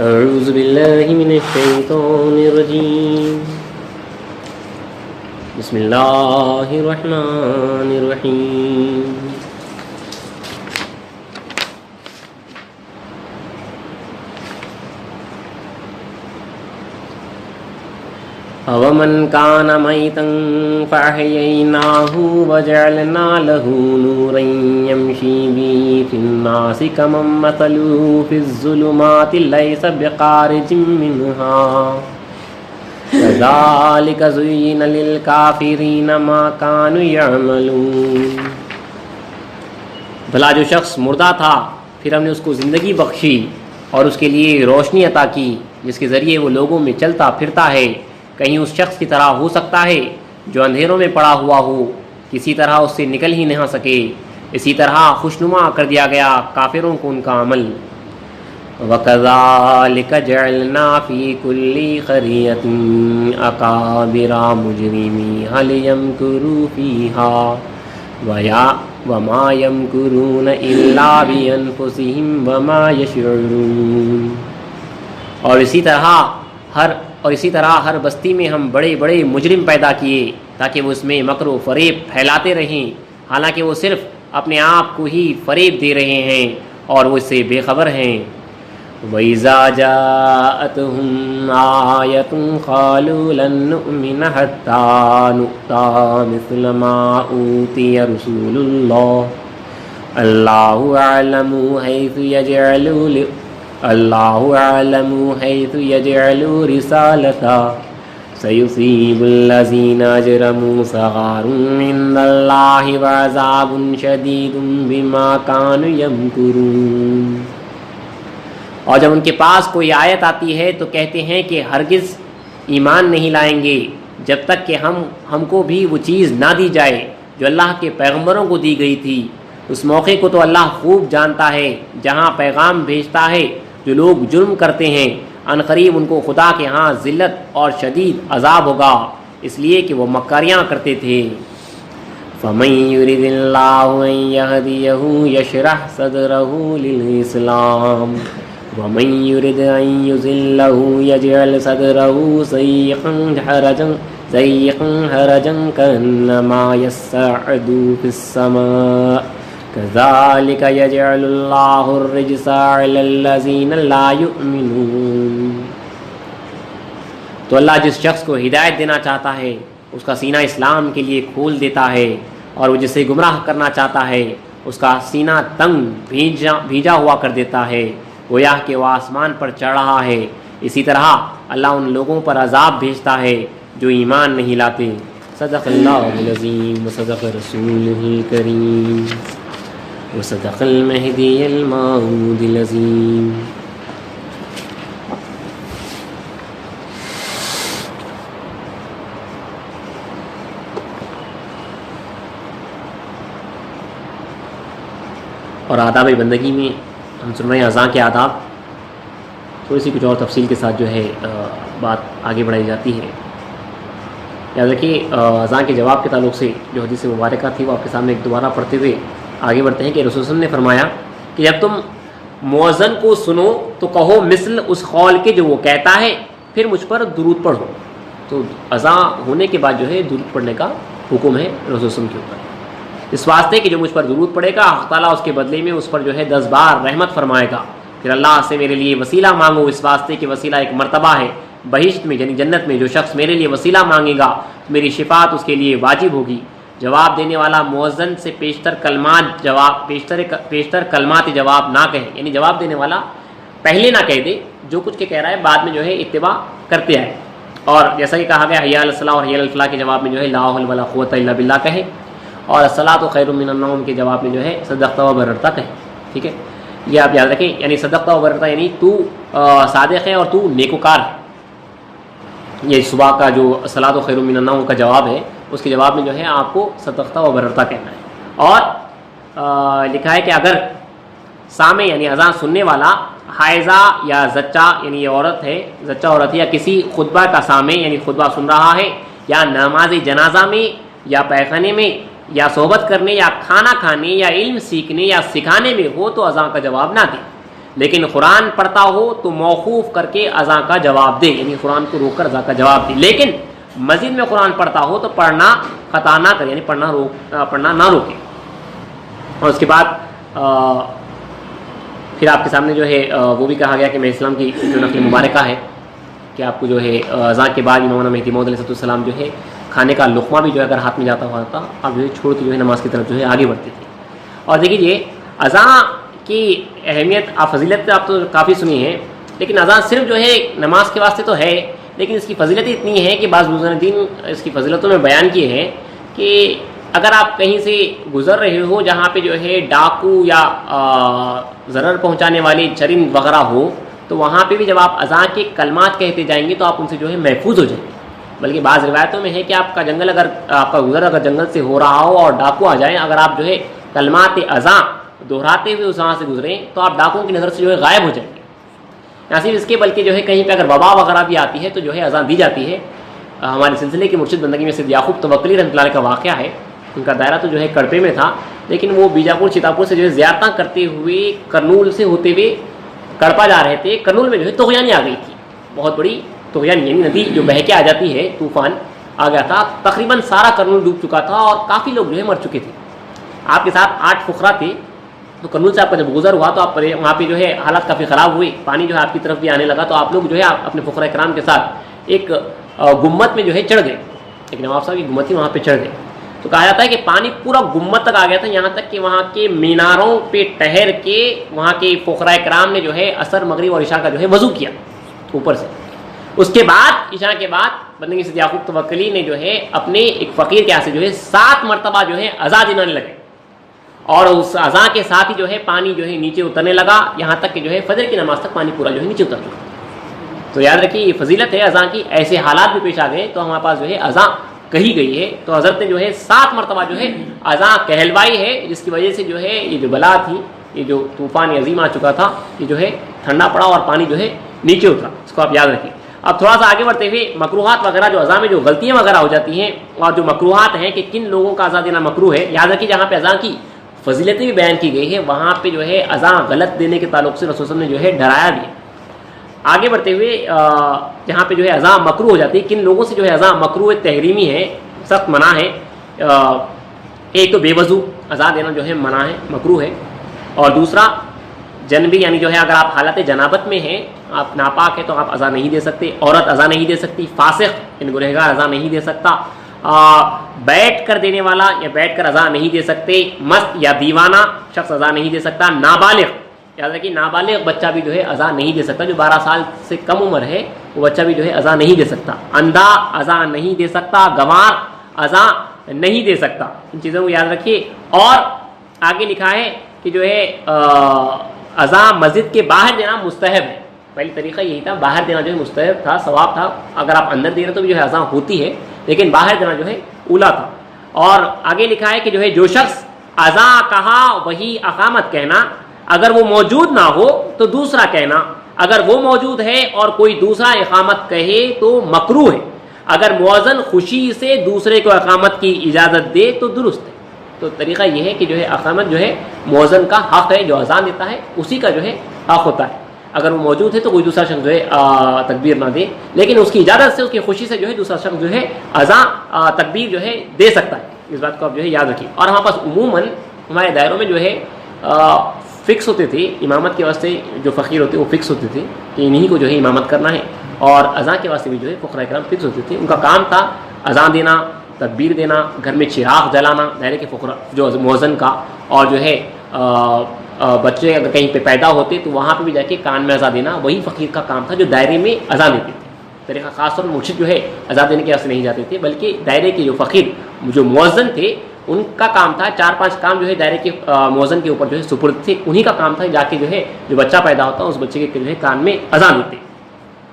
اعوذ باللہ من الشیطان الرجیم بسم اللہ الرحمن الرحیم اومن کان میتا فاحییناہ وجعلنا لہ نورا یمشی بہ فی الناس کمن مثلہ فی الظلمات لیس بخارج منہا کذالک زین للکافرین ما کانوا یعملون۔ بھلا جو شخص مردہ تھا پھر ہم نے اس کو زندگی بخشی اور اس کے لیے روشنی عطا کی جس کے ذریعے وہ لوگوں میں چلتا پھرتا ہے، کہیں اس شخص کی طرح ہو سکتا ہے جو اندھیروں میں پڑا ہوا ہو، کسی طرح اس سے نکل ہی نہ سکے۔ اسی طرح خوشنما کر دیا گیا کافروں کو ان کا عمل۔ وَكَذَلِكَ جَعَلْنَا فِي كُلِّ قَرْيَةٍ أَكَابِرَ مُجْرِمِيهَا لِيَمْكُرُوا فِيهَا وَمَا يَمْكُرُونَ إِلَّا بِأَنفُسِهِمْ وَمَا يَشْعُرُونَ۔ اور اسی طرح ہر بستی میں ہم بڑے بڑے مجرم پیدا کیے تاکہ وہ اس میں مکر و فریب پھیلاتے رہیں، حالانکہ وہ صرف اپنے آپ کو ہی فریب دے رہے ہیں اور وہ اس سے بے خبر ہیں۔ وَإِذَا جَاءَتْهُمْ آيَةٌ قَالُوا لَن نُّؤْمِنَ حَتَّىٰ نُؤْتَىٰ مِثْلَ مَا أُوتِيَ رُسُولُ اللَّهِ اللَّهُ أَعْلَمُ حَيْثُ يَجْعَلُ رِسَالَتَهُ سَيُصِيبُ الَّذِينَ أَجْرَمُوا صَغَارٌ عِندَ اللَّهِ وَعَذَابٌ شَدِيدٌ بِمَا كَانُوا يَمْكُرُونَ۔ اور جب ان کے پاس کوئی آیت آتی ہے تو کہتے ہیں کہ ہرگز ایمان نہیں لائیں گے جب تک کہ ہم کو بھی وہ چیز نہ دی جائے جو اللہ کے پیغمبروں کو دی گئی تھی۔ اس موقع کو تو اللہ خوب جانتا ہے جہاں پیغام بھیجتا ہے جو لوگ جرم کرتے ہیں، ان قریب ان کو خدا کے ہاں ذلت اور شدید عذاب ہوگا، اس لیے کہ وہ مکاریاں کرتے تھے۔ فَمَن يُرِدِ اللَّهُ أَن يَهْدِيَهُ يَشْرَحْ صَدْرَهُ لِلْإِسْلَامِ وَمَن يُرِدْ أَن يُضِلَّهُ يَجْعَلْ صَدْرَهُ ضَيِّقًا حَرَجًا كَأَنَّمَا يَصَّعَّدُ فِي السَّمَاءِ كَذَلِكَ يَجْعَلُ اللَّهُ الرِّجْسَ عَلَى الَّذِينَ لَا يُؤْمِنُونَ۔ تو اللہ جس شخص کو ہدایت دینا چاہتا ہے اس کا سینہ اسلام کے لیے کھول دیتا ہے، اور وہ جسے گمراہ کرنا چاہتا ہے اس کا سینہ تنگ بھیجا ہوا کر دیتا ہے، گویا کہ وہ آسمان پر چڑھ رہا ہے۔ اسی طرح اللہ ان لوگوں پر عذاب بھیجتا ہے جو ایمان نہیں لاتے۔ صدق اللہ العظیم وصدق رسولہ الکریم وصدق المہدی الموعود العظیم۔ اور آداب بندگی میں ہم سن رہے ہیں اذان کے آداب، تھوڑی سی کچھ اور تفصیل کے ساتھ جو ہے بات آگے بڑھائی جاتی ہے۔ یاد رکھیے اذان کے جواب کے تعلق سے جو حدیث مبارکہ تھی وہ آپ کے سامنے ایک دوبارہ پڑھتے ہوئے آگے بڑھتے ہیں کہ رسول اللہ نے فرمایا کہ جب تم مؤذن کو سنو تو کہو مثل اس قول کے جو وہ کہتا ہے، پھر مجھ پر درود پڑھو۔ تو اذان ہونے کے بعد جو ہے درود پڑھنے کا حکم ہے رسول اللہ کے اوپر، اس واسطے کہ جو مجھ پر درود پڑے گا اللہ تعالیٰ اس کے بدلے میں اس پر جو ہے 10 بار رحمت فرمائے گا۔ پھر اللہ سے میرے لیے وسیلہ مانگو، اس واسطے کہ وسیلہ ایک مرتبہ ہے بہشت میں یعنی جنت میں۔ جو شخص میرے لیے وسیلہ مانگے گا تو میری شفاعت اس کے لیے واجب ہوگی۔ جواب دینے والا مؤذن سے پیشتر کلمات جواب نہ کہے، یعنی جواب دینے والا پہلے نہ کہہ دے، جو کچھ کہہ رہا ہے بعد میں جو ہے اتباع کرتے آئے۔ اور جیسا کہ کہا گیا حی علی الصلاۃ اور حی علی الفلاح کے جواب میں جو ہے لا حول ولا قوۃ الا باللہ کہے، اور الصلاۃ خیر من النوم کے جواب میں جو ہے صدقت و بررت کہے۔ ٹھیک ہے، یہ آپ یاد رکھیں، یعنی صدقت و بررت یعنی تو صادق ہے اور تو نیکوکار ہے۔ یہ صبح کا جو الصلاۃ خیر من النوم کا جواب ہے اس کے جواب میں جو ہے آپ کو صدقت و بررت کہنا ہے۔ اور لکھا ہے کہ اگر سامع یعنی اذان سننے والا حائضہ یا زچہ یعنی یہ عورت ہے، زچہ عورت ہے، یا کسی خطبہ کا سامع یعنی خطبہ سن رہا ہے، یا نماز جنازہ میں یا پیخانے میں یا صحبت کرنے یا کھانا کھانے یا علم سیکھنے یا سکھانے میں ہو تو اذان کا جواب نہ دے۔ لیکن قرآن پڑھتا ہو تو موقوف کر کے اذان کا جواب دے، یعنی قرآن کو روک کر اذان کا جواب دے، لیکن مسجد میں قرآن پڑھتا ہو تو پڑھنا قطع نہ کرے، یعنی پڑھنا نہ روکے۔ اور اس کے بعد پھر آپ کے سامنے جو ہے وہ بھی کہا گیا کہ میں اسلام کی جو نقل مبارکہ ہے کہ آپ کو جو ہے اذان کے بعد امام مہدی موعود علیہ السلام جو ہے کھانے کا لقمہ بھی جو ہے اگر ہاتھ میں جاتا ہوا تھا، آپ جو ہے چھوڑ کے جو ہے نماز کی طرف جو ہے آگے بڑھتے تھے۔ اور دیکھیے اذان کی اہمیت فضیلت آپ تو کافی سنی ہے، لیکن اذان صرف جو ہے نماز کے واسطے تو ہے، لیکن اس کی فضیلت اتنی ہے کہ بعض بزرگان دین اس کی فضیلتوں میں بیان کیے ہیں کہ اگر آپ کہیں سے گزر رہے ہو جہاں پہ جو ہے ڈاکو یا ضرر پہنچانے والے چرند وغیرہ ہو، تو وہاں پہ بھی جب آپ اذان کے کلمات کہتے جائیں گے تو آپ ان سے جو ہے محفوظ ہو جائیں گے۔ بلکہ بعض روایتوں میں ہے کہ آپ کا گزر اگر جنگل سے ہو رہا ہو اور ڈاکو آ جائیں، اگر آپ جو ہے کلمات اذان دہراتے ہوئے اس وہاں سے گزریں تو آپ ڈاکوؤں کی نظر سے جو ہے غائب ہو جائیں گے۔ نہ صرف اس کے بلکہ جو ہے کہیں پہ اگر وبا وغیرہ بھی آتی ہے تو جو ہے اذان دی جاتی ہے۔ ہمارے سلسلے کے مرشد بندگی میں سید یعقوب توکلی رحمۃ اللہ علیہ کا واقعہ ہے، ان کا دائرہ تو جو ہے کڑپے میں تھا، لیکن وہ بیجاپور چیتاپور سے جو ہے زیارتیں کرتے ہوئے کرنول سے ہوتے ہوئے کڑپا جا رہے تھے۔ کرنول میں جو ہے طغیانی آ گئی تھی، بہت بڑی طغیانی، یعنی ندی جو بہہ کے آ جاتی ہے، طوفان آ گیا تھا، تقریباً سارا کرنول ڈوب چکا تھا اور کافی لوگ جو ہے مر چکے تھے۔ آپ کے ساتھ 8 فقراء تھے، تو کرنول سے آپ کا جب گزر ہوا تو آپ وہاں پہ جو ہے حالات کافی خراب ہوئے، پانی جو ہے آپ کی طرف بھی آنے لگا، تو آپ لوگ جو ہے اپنے فقراء کرام کے ساتھ ایک گمت میں جو ہے چڑھ گئے، ایک نواب صاحب کی گمت تھی، وہاں پہ چڑھ گئے۔ تو کہا جاتا ہے کہ پانی پورا گمت تک آ گیا تھا، یہاں تک کہ وہاں کے میناروں پہ ٹہر کے وہاں کے فقراء کرام نے جو ہے عصر مغرب اور عشاء کا جو ہے وضو کیا اوپر سے۔ اس کے بعد عشاء کے بعد بندگی سید یعقوب توکلی نے جو ہے اپنے ایک فقیر کے ہاتھ سے جو ہے 7 مرتبہ جو ہے اذان دلانے لگے، اور اس اذان کے ساتھ ہی جو ہے پانی جو ہے نیچے اترنے لگا، یہاں تک کہ جو ہے فجر کی نماز تک پانی پورا جو ہے نیچے اتر چکا۔ تو یاد رکھیے یہ فضیلت ہے اذان کی، ایسے حالات بھی پیش آ گئے تو ہمارے پاس جو ہے اذان کہی گئی ہے، تو حضرت نے جو ہے 7 مرتبہ جو ہے اذان کہلوائی ہے، جس کی وجہ سے جو ہے یہ جو بلا تھی، یہ جو طوفان عظیم آ چکا تھا، یہ جو ہے ٹھنڈا پڑا اور پانی جو ہے نیچے اترا، اس کو آپ یاد رکھیے۔ اب تھوڑا سا آگے بڑھتے ہوئے مکروہات وغیرہ جو اذان میں جو غلطیاں وغیرہ ہو جاتی ہیں، اور جو مکروہات ہیں کہ کن لوگوں کا اذان دینا مکروہ ہے، یاد رکھیے جہاں پہ اذان کی فضیلتیں بھی بیان کی گئی ہے وہاں پہ جو ہے اذان غلط دینے کے تعلق سے رسول صلی اللہ علیہ وسلم نے جو ہے ڈرایا بھی ہے۔ آگے بڑھتے ہوئے جہاں پہ جو ہے اذان مکروہ ہو جاتی ہے، کن لوگوں سے جو ہے اذان مکروہ تحریمی ہے، سخت منع ہے۔ ایک تو بے وضو اذان دینا جو ہے منع ہے، مکروہ ہے، اور دوسرا جنبی، یعنی جو ہے اگر آپ حالت جنابت میں ہیں، آپ ناپاک ہے تو آپ اذان نہیں دے سکتے، عورت اذان نہیں دے سکتی، فاسق یعنی گنہگار اذان نہیں دے سکتا، بیٹھ کر دینے والا یا بیٹھ کر اذان نہیں دے سکتے، مست یا دیوانہ شخص اذان نہیں دے سکتا، نابالغ، یاد رکھیے نابالغ بچہ بھی جو ہے اذان نہیں دے سکتا، جو 12 سال سے کم عمر ہے وہ بچہ بھی جو ہے اذان نہیں دے سکتا، اندھا اذان نہیں دے سکتا، گنوار اذان نہیں دے سکتا، ان چیزوں کو یاد رکھیے۔ اور آگے لکھا ہے کہ جو ہے اذان مسجد کے باہر دینا مستحب ہے، پہلی طریقہ یہی تھا، باہر دینا جو ہے مستحب تھا، ثواب تھا، اگر آپ اندر دے رہے تو بھی جو ہے اذان ہوتی ہے، لیکن باہر دینا جو ہے اولا تھا۔ اور آگے لکھا ہے کہ جو ہے جو شخص اذان کہا وہی اقامت کہنا، اگر وہ موجود نہ ہو تو دوسرا کہنا، اگر وہ موجود ہے اور کوئی دوسرا اقامت کہے تو مکروہ ہے، اگر مؤذن خوشی سے دوسرے کو اقامت کی اجازت دے تو درست ہے۔ تو طریقہ یہ ہے کہ جو ہے اقامت جو ہے مؤذن کا حق ہے، جو اذان دیتا ہے اسی کا جو ہے حق ہوتا ہے، اگر وہ موجود ہے تو کوئی دوسرا شخص جو ہے تکبیر نہ دے، لیکن اس کی اجازت سے، اس کی خوشی سے جو ہے دوسرا شخص جو ہے اذان تکبیر جو ہے دے سکتا ہے، اس بات کو آپ جو ہے یاد رکھیے۔ اور ہمارے پاس عموماً ہمارے دائروں میں جو ہے فکس ہوتے تھے، امامت کے واسطے جو فقیر ہوتے وہ فکس ہوتے تھے کہ انہی کو جو ہے امامت کرنا ہے، اور اذان کے واسطے بھی جو ہے فقراء کرام فکس ہوتے تھے، ان کا کام تھا اذان دینا، تکبیر دینا، گھر میں چراغ جلانا دائرے کے فقراء جو مؤذن کا، اور جو ہے بچے اگر کہیں پہ پیدا ہوتے تو وہاں پہ بھی جا کے کان میں اذان دینا وہی فقیر کا کام تھا جو دائرے میں اذان دیتے تھے۔ طریقہ خاص طور پر مرشد جو ہے اذان دینے کے واسطے نہیں جاتے تھے، بلکہ دائرے کے جو فقیر جو مؤذن تھے ان کا کام تھا، 4-5 کام جو ہے دائرے کے مؤذن کے اوپر جو ہے سپرد تھے، انہی کا کام تھا جا کے جو ہے جو بچہ پیدا ہوتا اس بچے کے جو ہے کان میں اذان دیتے۔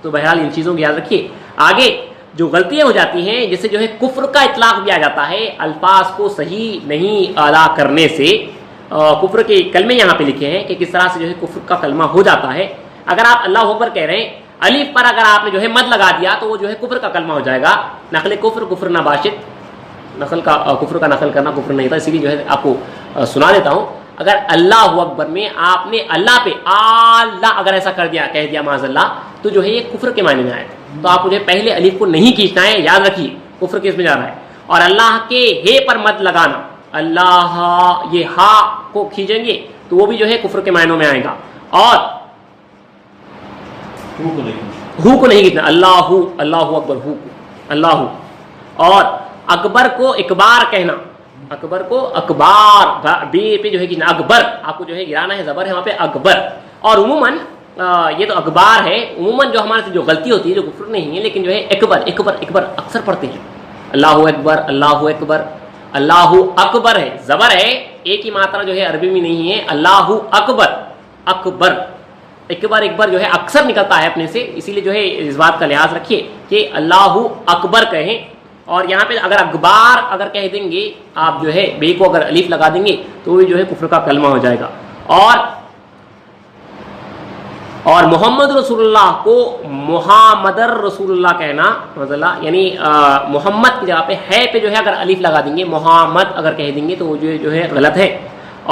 تو بہرحال ان چیزوں کو یاد رکھیے۔ آگے جو غلطیاں ہو جاتی ہیں جس سے جو ہے کفر کا اطلاق بھی آ جاتا ہے، الفاظ کو صحیح نہیں ادا کرنے سے، کفر کے کلمے یہاں پہ لکھے ہیں کہ کس طرح سے جو ہے کفر کا کلمہ ہو جاتا ہے۔ اگر آپ اللہ اکبر کہہ رہے ہیں، الف پر اگر آپ نے جو ہے مد لگا دیا تو وہ جو ہے کفر کا کلمہ ہو جائے گا، نقل کفر، کفر نباشد، نقل کا کفر کا نقل کرنا کفر نہیں تھا، اسی لیے جو ہے آپ کو سنا دیتا ہوں۔ اگر اللہ اکبر میں آپ نے اللہ پہ اللہ اگر ایسا کہہ دیا معاذ اللہ، تو جو ہے یہ کفر کے معنی میں آئے. تو آپ مجھے پہلے الف کو نہیں کھینچنا ہے، یاد رکھیے کفر کس میں جا رہا ہے. اور اللہ کے ہے پر مت لگانا، اللہ یہ ہا کو کھینچیں گے تو وہ بھی جو ہے کفر کے معنوں میں آئے گا. اور ہو کو نہیں کھینچنا، اللہ اللہ اکبر، ہو کو اللہ. اور اکبر کو اکبار کہنا، اکبر کو اکبار بے پہ جو ہے کھینچنا، اکبر آپ کو جو ہے گرانا ہے، زبر ہے وہاں پہ اکبر. اور عموماً یہ تو اکبار ہے، عموماً جو ہمارے سے جو غلطی ہوتی ہے جو کفر نہیں ہے، لیکن جو ہے اکبر اکبر اکبر اکثر پڑھتے ہیں. اللہ اکبر اللہ اکبر، اللہ اکبر ہے، زبر ہے، ایک ہی ماترا جو ہے عربی میں نہیں ہے. اللہ اکبر اکبر اکبر اکبر جو ہے اکثر نکلتا ہے اپنے سے، اسی لیے جو ہے اس بات کا لحاظ رکھیے کہ اللہ اکبر کہیں. اور یہاں پہ اگر اکبار اگر کہہ دیں گے آپ جو ہے بے کو اگر الف لگا دیں گے تو وہ جو ہے کفر کا کلمہ ہو جائے گا. اور محمد رسول اللہ کو محمدر رسول اللہ کہنا، یعنی محمد کی جگہ پہ ہے پہ جو ہے اگر الف لگا دیں گے، محمد اگر کہہ دیں گے تو وہ جو ہے غلط ہے.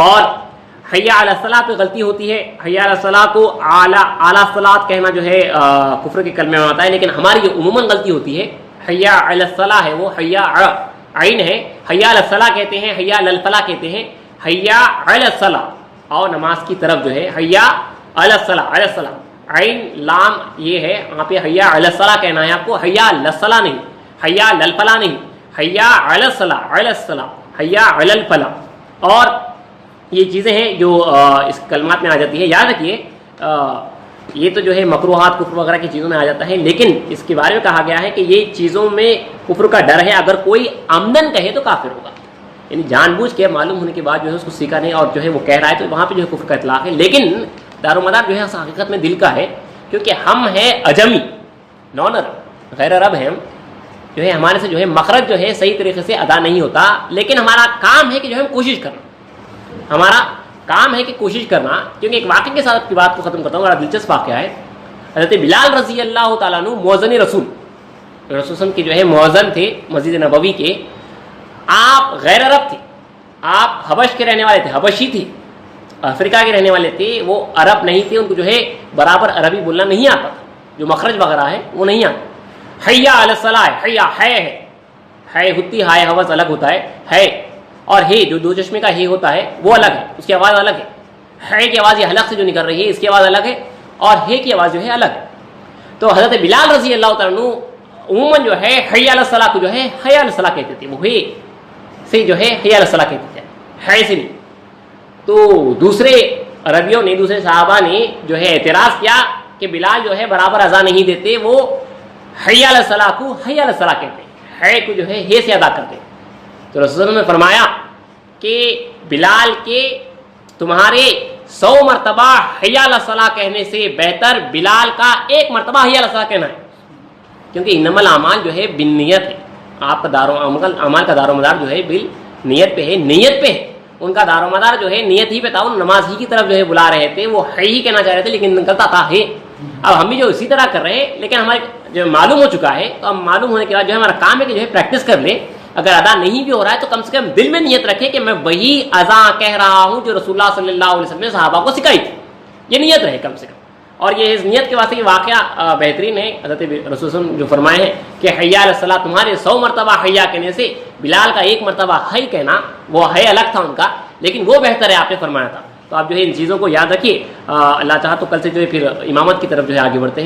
اور حیا علی الصلاۃ پہ غلطی ہوتی ہے، حیا علی الصلاۃ کو اعلی الصلاۃ کہنا جو ہے کفر کے کلمے میں آتا ہے، لیکن ہماری جو عموماً غلطی ہوتی ہے حیا علی الصلاۃ ہے وہ حیا عین ہے، حیا علی الصلاۃ کہتے ہیں، حیا علی الفلاح کہتے ہیں. حیا علی الصلاۃ اور نماز کی طرف جو ہے حیا علی الصلاۃ، علی الصلاۃ عین لام یہ ہے، وہاں پہ حیا علی الصلاۃ کہنا ہے آپ کو، حیا علی الصلاۃ نہیں، حیا علی الفلاح نہیں، حیا علی الصلاۃ، علی الصلاۃ حیا علی الفلاح. اور یہ چیزیں ہیں جو اس کلمات میں آ جاتی ہے. یاد رکھیے یہ تو جو ہے مکروہات کفر وغیرہ کی چیزوں میں آ جاتا ہے، لیکن اس کے بارے میں کہا گیا ہے کہ یہ چیزوں میں کفر کا ڈر ہے. اگر کوئی عمدن کہے تو کافر ہوگا، یعنی جان بوجھ کے معلوم ہونے کے بعد جو ہے اس کو سیکھا نہیں اور جو ہے وہ کہہ رہا ہے تو وہاں پہ جو ہے کفر کا اطلاق ہے. لیکن دار و مدار جو ہے حقیقت میں دل کا ہے، کیونکہ ہم ہیں اجمی نان عرب، غیر عرب ہیں ہم، جو ہے ہمارے سے جو ہے مخرج جو ہے صحیح طریقے سے ادا نہیں ہوتا. لیکن ہمارا کام ہے کہ جو ہے کوشش کرنا، ہمارا کام ہے کہ کوشش کرنا. کیونکہ ایک واقعے کے ساتھ کی بات کو ختم کرتا ہوں، بڑا دلچسپ واقعہ ہے. حضرت بلال رضی اللہ تعالیٰ عنہ مؤذن رسول کے جو ہے مؤذن تھے مسجد نبوی کے. آپ غیر عرب تھے، آپ حبش کے رہنے والے تھے، حبشی تھے، افریقہ کے رہنے والے تھے. وہ عرب نہیں تھے، ان کو جو ہے برابر عربی بولنا نہیں آتا تھا، جو مخرج وغیرہ ہے وہ نہیں آتا. حیا علی الصلاۃ، حیا ہے ہوتی ہائے حوض الگ ہوتا ہے اور ہے جو دو چشمے کا ہے ہوتا ہے وہ الگ ہے، اس کی آواز الگ ہے کی آواز یہ حلق سے جو نکل رہی ہے اس کی آواز الگ ہے، اور ہے کی آواز جو ہے الگ ہے. تو حضرت بلال رضی اللہ تعالیٰ عنہ عموماً جو ہے حیا علی الصلاۃ کو جو ہے حیا علی الصلاۃ کہتے تھے، وہ ہے سے جو ہے حیا علی الصلاۃ کہتے تھے، ہے سے نہیں. تو دوسرے عربیوں نے، دوسرے صحابہ نے جو ہے اعتراض کیا کہ بلال جو ہے برابر اذان نہیں دیتے، وہ حیا علی الصلاۃ کو حیا علی الصلاۃ کہتے ہیں، ہے کو جو ہے سے ادا کرتے. تو رسول اللہ نے فرمایا کہ بلال کے تمہارے 100 مرتبہ حیا علی الصلاۃ کہنے سے بہتر بلال کا 1 مرتبہ حیا علی الصلاۃ کہنا ہے، کیونکہ انما الاعمال جو ہے بالنیت ہے. آپ کا اعمال کا دار و مدار جو ہے بالنیت پہ ہے، نیت پہ ہے. ان کا دار و مدار جو ہے نیت ہی پہ تھا، ان نماز ہی کی طرف جو ہے بلا رہے تھے، وہ ہے ہی کہنا چاہ رہے تھے لیکن نکلتا تھا ہے. اب ہم بھی جو اسی طرح کر رہے ہیں، لیکن ہمارے جو معلوم ہو چکا ہے، تو اب معلوم ہونے کے بعد جو ہے ہمارا کام ہے کہ جو ہے پریکٹس کر لیں. اگر ادا نہیں بھی ہو رہا ہے تو کم سے کم دل میں نیت رکھے کہ میں وہی اذا کہہ رہا ہوں جو رسول اللہ صلی اللہ علیہ وسلم نے صحابہ کو سکھائی تھی، یہ نیت رہے کم سے کم. اور یہ اس نیت کے واسطے یہ واقعہ بہترین ہے. حضرت رسول وسلم جو فرمائے ہیں کہ حیا علی الصلاۃ تمہارے 100 مرتبہ حیا کہنے سے بلال کا 1 مرتبہ ہے کہنا، وہ ہے الگ تھا ان کا لیکن وہ بہتر ہے، آپ نے فرمایا تھا. تو آپ جو ہے ان چیزوں کو یاد رکھیے. اللہ چاہا تو کل سے جو ہے پھر امامت کی طرف جو ہے آگے بڑھتے ہیں.